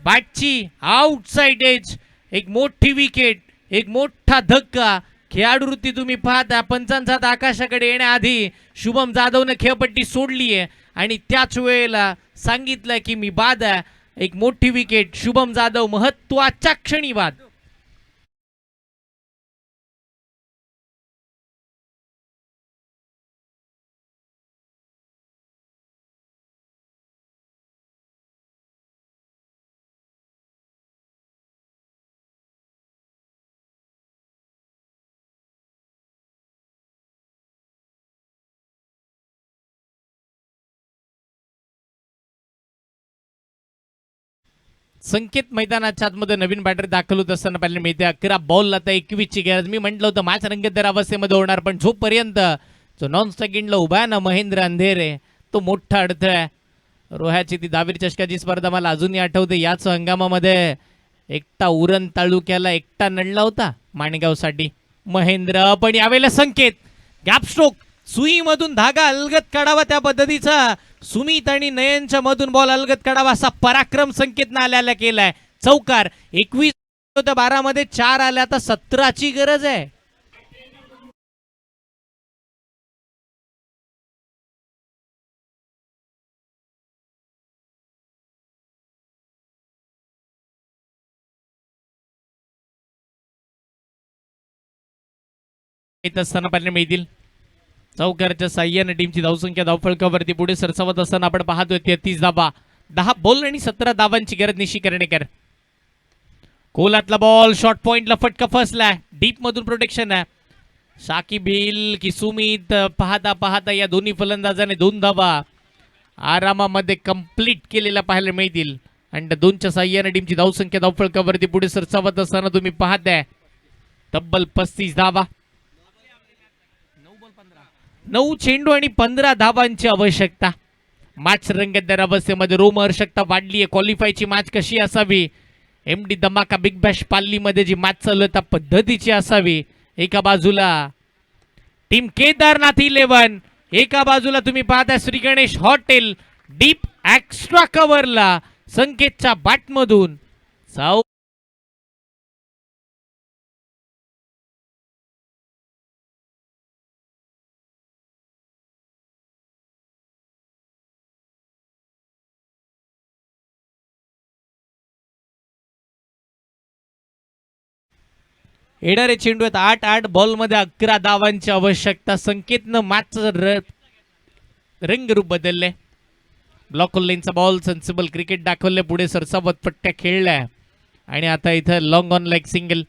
बॅटची आउटसाइड एज, एक मोठी विकेट, एक मोठा धक्का. खेळाडूवृत्ती तुम्ही पाहता. पंचांचा आकाशाकडे येण्याआधी शुभम जाधवने खेळपट्टी सोडली आहे आणि त्याच वेळेला सांगितलं की मी बाद आहे. एक मोठी विकेट. शुभम जाधव महत्वाच्या क्षणी बाद. संकेत मैदानाच्या आतमध्ये नवीन बॅटर दाखल होत असताना पाहायला मिळते. 11 बॉल आता 21ची गरज. मी म्हटलं होतं मॅच रंगतदार अवस्थेमध्ये होणार, पण जोपर्यंत जो नॉन सेकंडला उभा आहे ना महेंद्र अंधेरे, तो मोठा अडथळा आहे. रोह्याची ती दावीर चषकाची स्पर्धा मला अजूनही आठवते. याच हंगामामध्ये एकटा उरण तालुक्याला एकटा नडला होता माणगावसाठी महेंद्र. पण यावेळेला संकेत गॅप स्ट्रोक, सुईमधून धागा अलगत काढावा त्या पद्धतीचा सुमित आणि नयनच्या मधून बॉल अलगत काढावा असा पराक्रम संकेतनं आल्याला केलाय. चौकार. 21 होत्या 12 मध्ये 4 आल्या. आता 17ची गरज आहे. येत असताना पाहायला मिळतील. चौकारच्या साह्याने टीमची धावसंख्या धावफलकावरती पुढे सरसावत असताना आपण पाहतोय 33 धावा. 10 बॉल आणि 17 धावांची गरज निशी कर्णेकर. कोलातला बॉल शॉर्ट पॉइंटला फटका फसलाय. डीप मधून प्रोटेक्शन आहे. शाकिब हिल की सुमित पाहता पाहता या दोन्ही फलंदाजाने 2 धावा आरामामध्ये कंप्लीट केलेल्या पाहायला मिळतील. आणि 2च्या साह्याने टीमची धावसंख्या धावफलकावरती पुढे सरसावत असताना तुम्ही पाहताय तब्बल 35 धावा. 9 चेंडू आणि 15 धावांची आवश्यकता. मॅच रंगतदार अवस्थेमध्ये रोमहर्षकता वाढली आहे. क्वालिफायची मॅच कशी असावी, MD धमाका बिग बॅश पाल्लीमध्ये जी मॅच चालू आहे त्या पद्धतीची असावी. एका बाजूला टीम केदारनाथ 11, एका बाजूला तुम्ही पाहता Shri Ganesh hotel. Deep extra कव्हरला संकेतच्या बॅटमधून साऊ येणारे चेंडू आहेत 8 बॉलमध्ये 11 धावांची आवश्यकता. संकेतनं मॅचचं रंगरूप बदलले. ब्लॉक लेनचा बॉल सेन्सिबल क्रिकेट दाखवले, पुढे सरसावत पट्ट्या खेळल्या आणि आता इथं लॉंग ऑन लाईक सिंगल.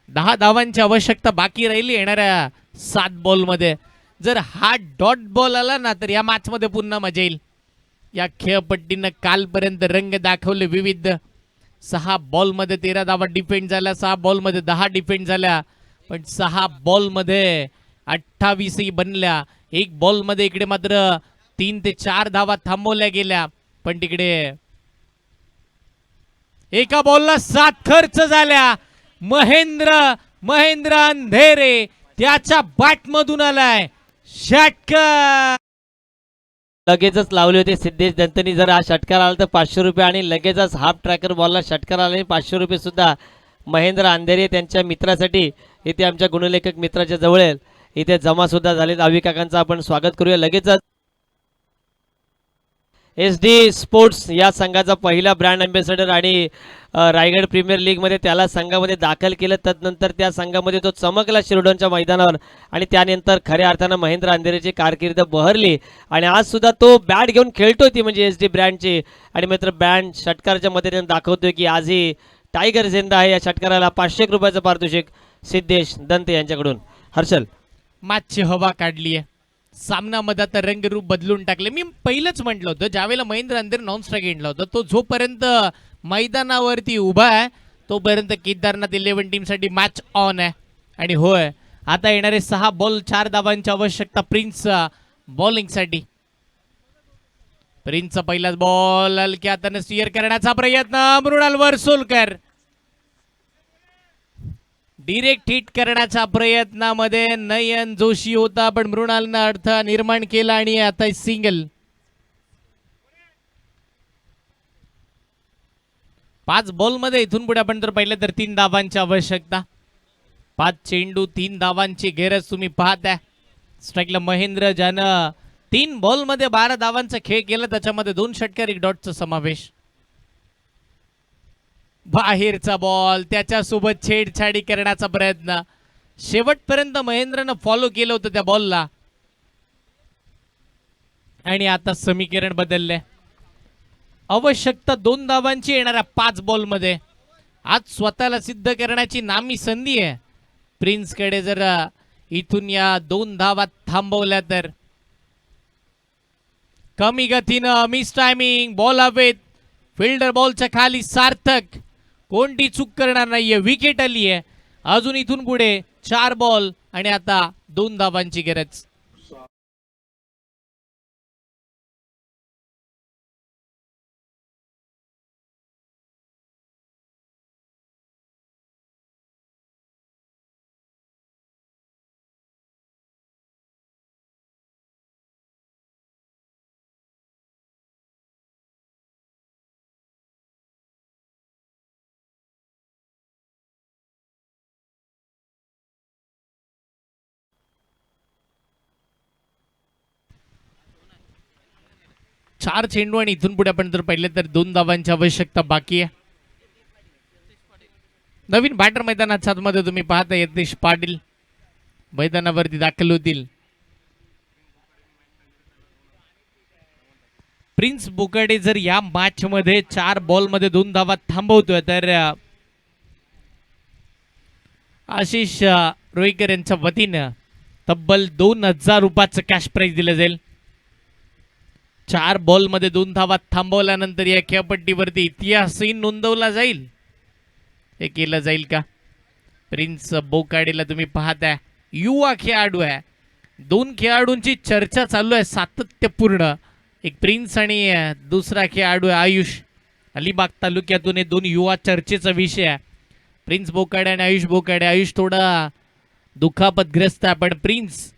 10 धावांची आवश्यकता बाकी राहिली येणाऱ्या 7 बॉलमध्ये. जर हा डॉट बॉल आला ना तर या मॅचमध्ये पुन्हा मजा येईल. या खेळपट्टीनं कालपर्यंत रंग दाखवले विविध. 6 बॉलमध्ये 13 धावा डिफेंड झाल्या, 6 बॉलमध्ये 10 डिफेंड झाल्या, पण 6 बॉलमध्ये 28 बनल्या. 1 बॉलमध्ये इकडे मात्र 3 ते 4 धावा थांबवल्या गेल्या, पण तिकडे एका बॉलला 7 खर्च झाल्या. महेंद्र अंधेरे त्याच्या बॅटमधून आलाय षटकार. लगेचच लावले होते सिद्धेश दंतनी. जर हा षटकार आला तर 500 रुपये आणि लगेचच हाफ ट्रॅकर बॉलला षटकार आला 500 रुपये सुद्धा महेंद्र अंधेरे त्यांच्या मित्रासाठी इथे आमच्या गुणलेखक मित्राच्या जवळ इथे जमा सुद्धा झालेत. आवी काकांचं आपण स्वागत करूया. लगेचच SD स्पोर्ट्स या संघाचा पहिला ब्रँड अँबॅसेडर आणि रायगड प्रीमियर लीगमध्ये त्याला संघामध्ये दाखल केलं. तदनंतर त्या संघामध्ये तो चमकला शिरडोनच्या मैदानावर आणि त्यानंतर खऱ्या अर्थानं महेंद्र अंधेरेची कारकीर्द बहरली आणि आज सुद्धा तो बॅट घेऊन खेळतोय ती म्हणजे SD ब्रँडची. आणि मित्र बँड षटकारच्या मदतीने दाखवतोय की आजही टायगर जिंदा आहे. या षटकाराला 500 रुपयाचं पारितोषिक सिद्धेश दंते यांच्याकडून. हर्षल, मॅचची हवा काढली आहे. सामनामध्ये आता रंगरूप बदलून टाकले. मी पहिलंच म्हटलं होतं ज्यावेळेला महेंद्र अंधेरे नॉन स्ट्राईक एंडला होता, तो जोपर्यंत मैदानावरती उभा आहे तोपर्यंत केदारनाथ 11 टीमसाठी मॅच ऑन आहे. आणि होय, आता येणारे 6 बॉल 4 धावांची आवश्यकता प्रिन्स बॉलिंगसाठी. प्रिन्सचा पहिलाच बॉल हलक्या हाताने स्टिअर करण्याचा प्रयत्न. मृणाल वर्सोलकर डिरेक्ट हिट करण्याच्या प्रयत्नामध्ये नयन जोशी होता, पण मृणालनं अडथळा निर्माण केला आणि आता सिंगल. 5 बॉलमध्ये इथून पुढे आपण जर पाहिलं तर 3 धावांची आवश्यकता. 5 चेंडू 3 धावांची गरज तुम्ही पाहताय. स्ट्राईकला महेंद्र, ज्यानं 3 बॉलमध्ये 12 धावांचा खेळ केला, त्याच्यामध्ये 2 षटकार 1 डॉटचा समावेश. बाहेरचा बॉल, त्याच्यासोबत छेडछाडी करण्याचा प्रयत्न. शेवटपर्यंत महेंद्रनं फॉलो केलं होतं त्या बॉलला आणि आता समीकरण बदलले. आवश्यकता 2 धावांची येणाऱ्या 5 बॉलमध्ये. आज स्वतःला सिद्ध करण्याची नामी संधी आहे प्रिन्सकडे. जर इथून या 2 धावा थांबवल्या तर कमी गतीनं मिस टायमिंग बॉल हवेत. फिल्डर बॉलच्या खाली सार्थक कोणती चूक करणार नाहीये. विकेट आली आहे. अजून इथून पुढे 4 बॉल आणि आता 2 धावांची गरज. चार चेंडू आणि इथून पुढे आपण जर पाहिलं तर 2 धावांची आवश्यकता बाकी आहे. नवीन बॅटर मैदानात सातमध्ये तुम्ही पाहता यज्ञेश पाटील मैदानावरती दाखल होतील. प्रिन्स बोकाडे जर या मॅच मध्ये 4 बॉल मध्ये 2 धावा थांबवतोय तर आशिष रोईकर यांच्या वतीनं तब्बल 2000 रुपयाचं कॅश प्राइज दिलं जाईल. 4 बॉल मध्ये 2 धावा थांबवल्यानंतर या खेळपट्टीवरती इतिहासही नोंदवला जाईल. हे केलं जाईल का? प्रिन्स बोकाडेला तुम्ही पाहताय युवा खेळाडू आहे. दोन खेळाडूंची चर्चा चालू आहे सातत्यपूर्ण. एक प्रिन्स आणि दुसरा खेळाडू आहे आयुष. अलिबाग तालुक्यातून हे दोन युवा चर्चेचा विषय आहे. प्रिन्स बोकाडे आणि आयुष बोकाडे. आयुष थोडा दुखापतग्रस्त आहे पण प्रिन्स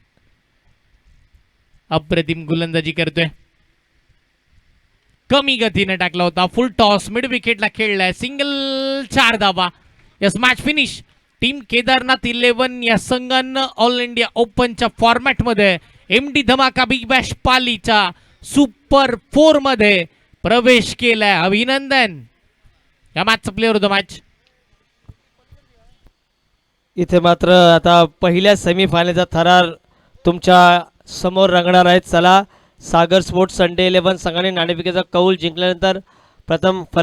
अप्रतिम गोलंदाजी करतोय. कमी गतीने टाकला होता. फुल टॉस मिड विकेटला खेळलाय. सिंगल 4 धावा. Yes match finish. Team Kedarnath 11 या संघानं ऑल इंडिया ओपनच्या फॉर्मॅटमध्ये MD धमाका बिग बॅश पालीच्या सुपर 4 मध्ये प्रवेश केलाय. अभिनंदन. या मॅचचा प्लेअर ऑफ द मॅच. इथे मात्र आता पहिल्या सेमीफायनलचा थरार तुमच्या समोर रंगणार आहेत. चला, सागर स्पोर्ट्स संडे 11 संघाने नाणेफेकीचा कौल जिंकल्यानंतर प्रथम